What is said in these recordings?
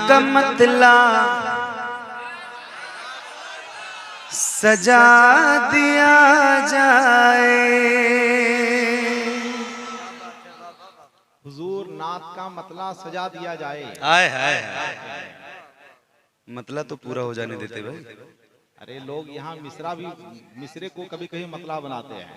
का मतला सजा दिया जाए। हुजूर नात का मतला सजा दिया जाए। हाय हाय मतला तो पूरा हो जाने देते भाई। अरे लोग यहाँ मिसरे को कभी कभी मतला बनाते हैं।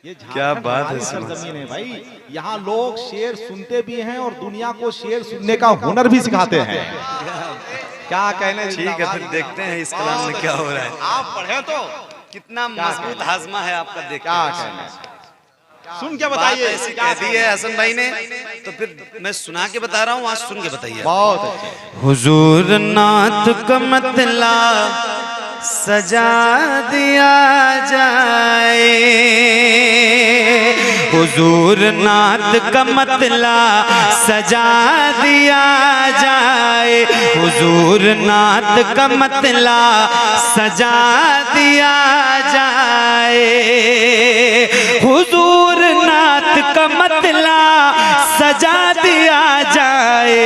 ये क्या बात है, सरजमीन है भाई। यहाँ लोग शेर सुनते भी हैं और दुनिया को शेर सुनने का हुनर भी सिखाते हैं। क्या कहने। ठीक है, फिर देखते हैं इस कलाम में क्या हो रहा है। आप पढ़े तो कितना मजबूत हाजमा है आपका, देखते क्या हैं। कहना सुन के बताइए। ऐसी कह दी है हसन भाई ने, तो फिर मैं सुना के बता रहा हूँ, आज सुन के बताइए। बहुत अच्छे। हुजूर नात का मतला सजा दिया जाए। हुजूर नात का मतला सजा दिया जाए। हुजूर नात का मतला सजा दिया जाए। हुजूर नात का मतला सजा दिया जाए।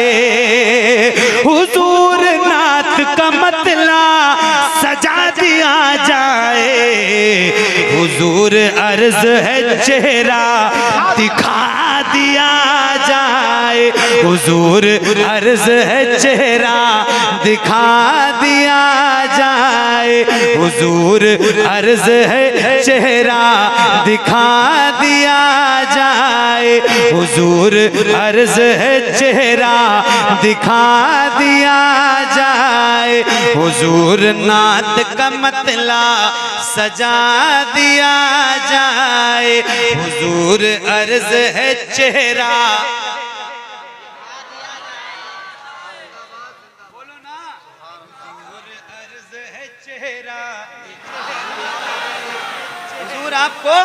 हुजूर नात का मतला सजा दिया जाए। हुजूर अर्ज है चेहरा दिखा दिया जाए। हुजूर अर्ज है चेहरा दिखा दिया जाए। हुजूर अर्ज है चेहरा दिखा दिया जाए। हुजूर अर्ज है चेहरा दिखा दिया जाए। हुजूर नात का मतला सजा दिया जाए। हुजूर अर्ज है चेहरा, बोलो ना, हुजूर अर्ज है चेहरा। हुजूर आपको,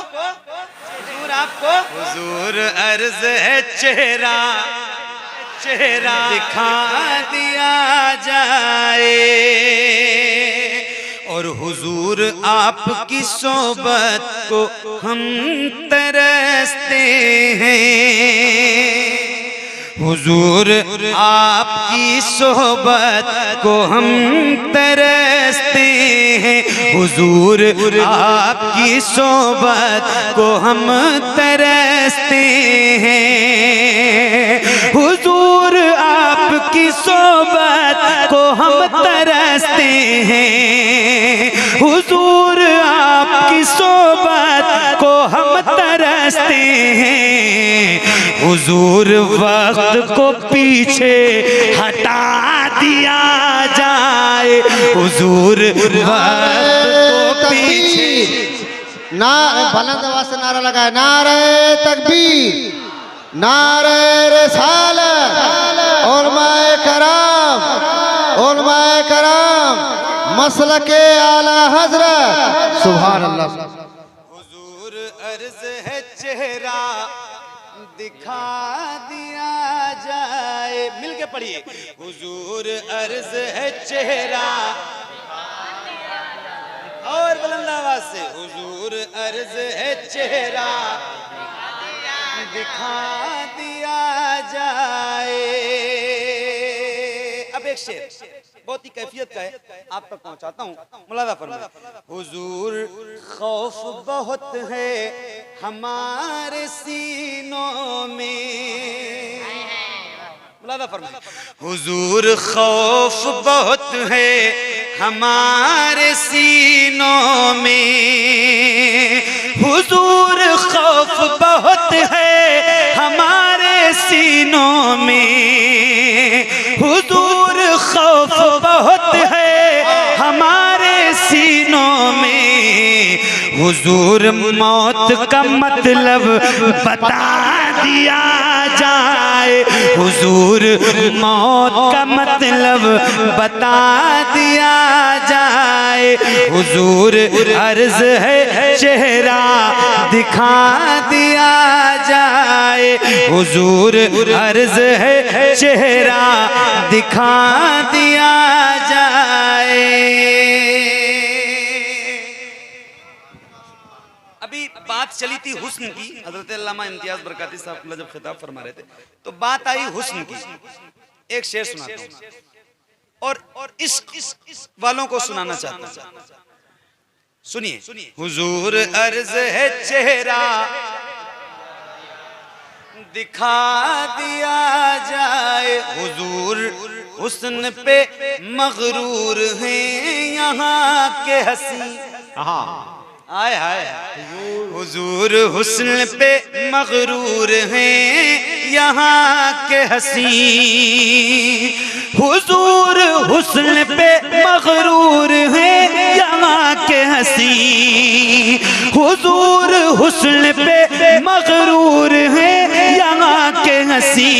हुजूर आपको, हुजूर अर्ज है चेहरा, चेहरा दिखा दिया जाए। और हुजूर आपकी सोबत को हम तरसते हैं। हुजूर आपकी सोबत को हम तरसते हैं। हुजूर आपकी सोबत को हम तरसते हैं। हुजूर आपकी सोबत को हम तरसते हैं। हुजूर आपकी सोबत को हम तरसते हैं। हुजूर वक्त को पीछे हटा दिया जाए। हुजूर वक्त को पीछे ना बुलंद आवाज से नारा लगाए। नारे तकबीर, नारे रिसालत, उलमाए कराम, उलमाए कराम, मसलके आला हजरत, सुभान अल्लाह। हुजूर अर्ज है चेहरा दिखा दिया जाए। मिलके पढ़िए। हुजूर अर्ज है चेहरा, और बुलंद आवाज से, हुजूर अर्ज है चेहरा दिखा दिया जाए। अब एक शेर बहुत ही कैफियत का है, आप तक पहुंचाता हूँ, मुलादा फरमाइए। हुजूर खौफ बहुत है हमारे सीनों में। मुलादा फरमाइए। हुजूर खौफ बहुत है हमारे सीनों में। हुजूर खौफ बहुत है हमारे सीनों में। हुजूर खौफ बहुत है हमारे सीनों में। हुजूर मौत का मतलब बता दिया जाए। हुजूर मौत का मतलब बता दिया जाए। हुजूर अर्ज है चेहरा दिखा दिया जाए। हुजूर अर्ज है चेहरा दिखा दिया जाए। अभी बात चली थी हुस्न की, हजरत अल्लामा इम्तियाज बरकाती साहब जब खिताब फरमा रहे थे तो बात आई हुस्न की। एक शेर सुनाता हूं और इस वालों को सुनाना चाहता हूं। सुनिए। हुजूर अर्ज है चेहरा दिखा दिया जाए, हुजूर हुस्न पे मगरूर हैं यहाँ के हसी। आय हाय हुजूर हुस्न पे मगरूर हैं यहाँ के हसी, हुजूर हुस्न पे मगरूर हैं यहाँ के हसी, हुजूर हुस्न पे मगरूर हैं यहाँ के हसी।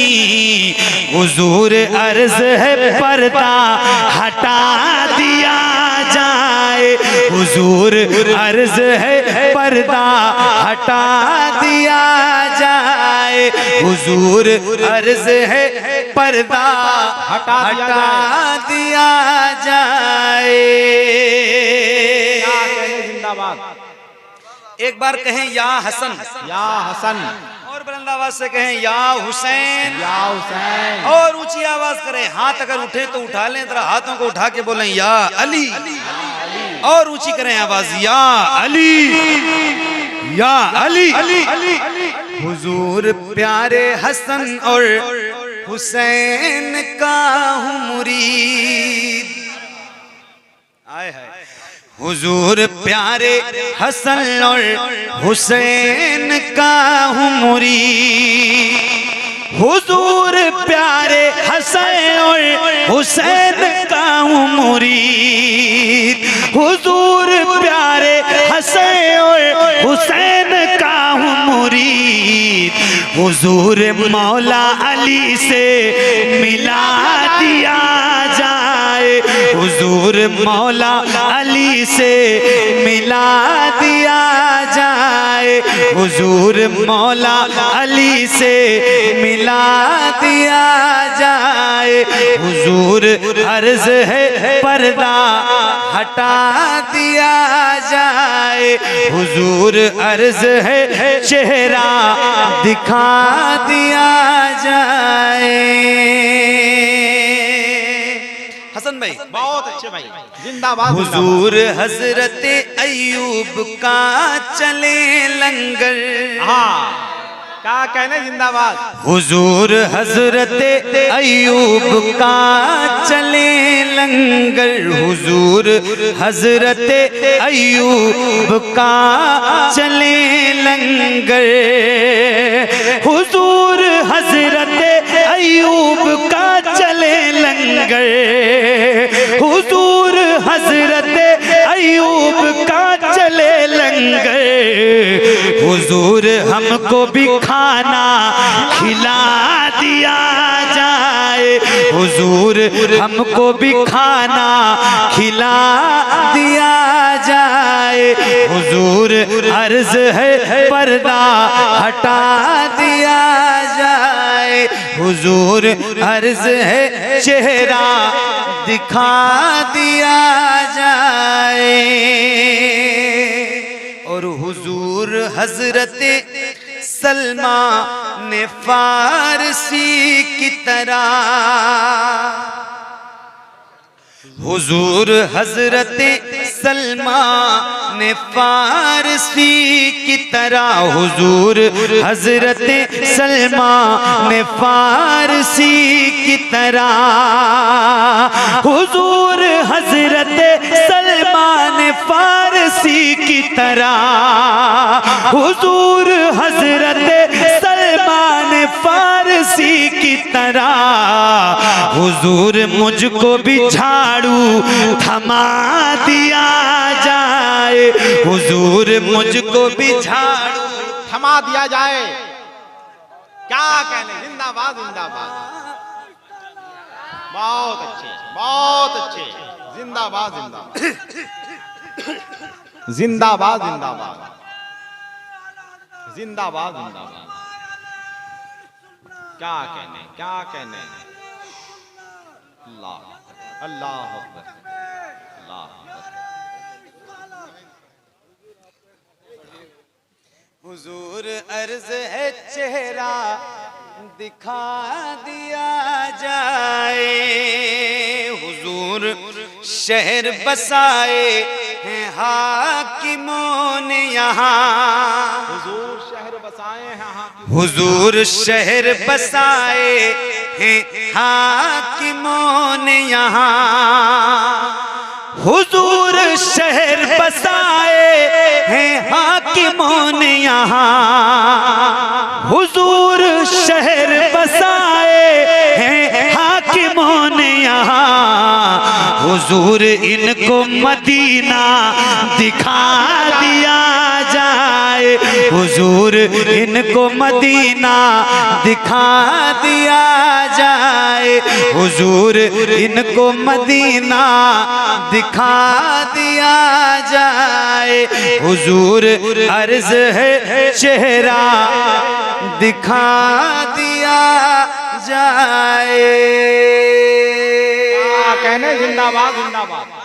हुजूर अर्ज है पर्दा हटा दिया जाए, हुजूर अर्ज है पर्दा हटा दिया जाए, हुजूर अर्ज है पर्दा हटा दिया जाए। जिंदाबाद। एक बार कहें या हसन, या हसन, और बुलंद आवाज से कहें या हुसैन, या हुसैन, और ऊंची आवाज करें। हाथ अगर उठे तो उठा लें, जरा हाथों को उठा के बोलें या अली, और ऊंची करें आवाज या अली, या अली। हुजूर प्यारे हसन और हुसैन का हूँ मुरीद। आए हाय हुजूर प्यारे हसन और हुसैन का हूँ मुरीद, हुजूर प्यारे हसन और हुसैन का हूँ मुरीद, हुजूर प्यारे हसन और हुसैन का हूँ मुरीद। हुजूर मौला अली से मिला दिया जाए, हुजूर मौला अली से मिला दिया जाए, हुजूर मौला अली से मिला दिया जाए, हुजूर अर्ज है पर्दा हटा दिया जाए, हुजूर अर्ज है चेहरा दिखा दिया जाए। हसन भाई बहुत अच्छे भाई, जिंदाबाद। हुजूर हजरत अय्यूब का चले लंगर। हाँ, क्या कहने, जिंदाबाद। हुजूर हजरत अय्यूब का चले लंगर, हुजूर हजरत अय्यूब का चले लंगर, हुजूर हजरत अय्यूब का चले लंगर, हुजूर हजरत अय्यूब का चले लंगर। हुजूर हमको भी खाना खिला दिया जाए, हुजूर हमको भी खाना खिला दिया जाए, हुजूर अर्ज है पर्दा हटा दिया जाए, हुजूर अर्ज है चेहरा दिखा दिया जाए। और हुजूर हजरत सलमा ने फारसी की तरह, हुजूर हजरत सलमा ने फारसी की तरह, हुजूर हजरत सलमा ने फारसी की तरह, हुजूर हजरत सलमा ने फारसी की तरह, हुजूर हजरत सलमा ने फारसी की तरह। हुजूर मुझको भी झाड़ू थमा दिया जाए, हुजूर मुझको भी झाड़ू थमा दिया जाए। क्या कहने, जिंदाबाद, जिंदाबाद। बहुत अच्छे, बहुत अच्छे, जिंदाबाद, जिंदाबाद, जिंदाबाद, जिंदाबाद, जिंदाबाद, जिंदाबाद। क्या कहने, क्या कहने। अल्लाह, अल्लाह अकबर, अल्लाह अकबर। हुजूर अर्ज है चेहरा दिखा दिया जाए। हुजूर शहर बसाए हैं हाकिमों ने यहाँ, हुजूर शहर बसाए हैं हाकिम, हुजूर शहर बसाए हैं हाकिमों ने यहाँ, हुजूर शहर बसाए हैं हाकिमों ने यहाँ, हुजूर शहर बसाए हैं हाकिमों ने यहाँ, हुजूर इनको मदीना दिखा दिया जाए, हुजूर इनको मदीना दिखा दिया जाए, हुजूर इनको मदीना दिखा दिया जाए, हुजूर अर्ज है चेहरा दिखा दिया जाए। कहने जिंदाबाद जिंदाबाद।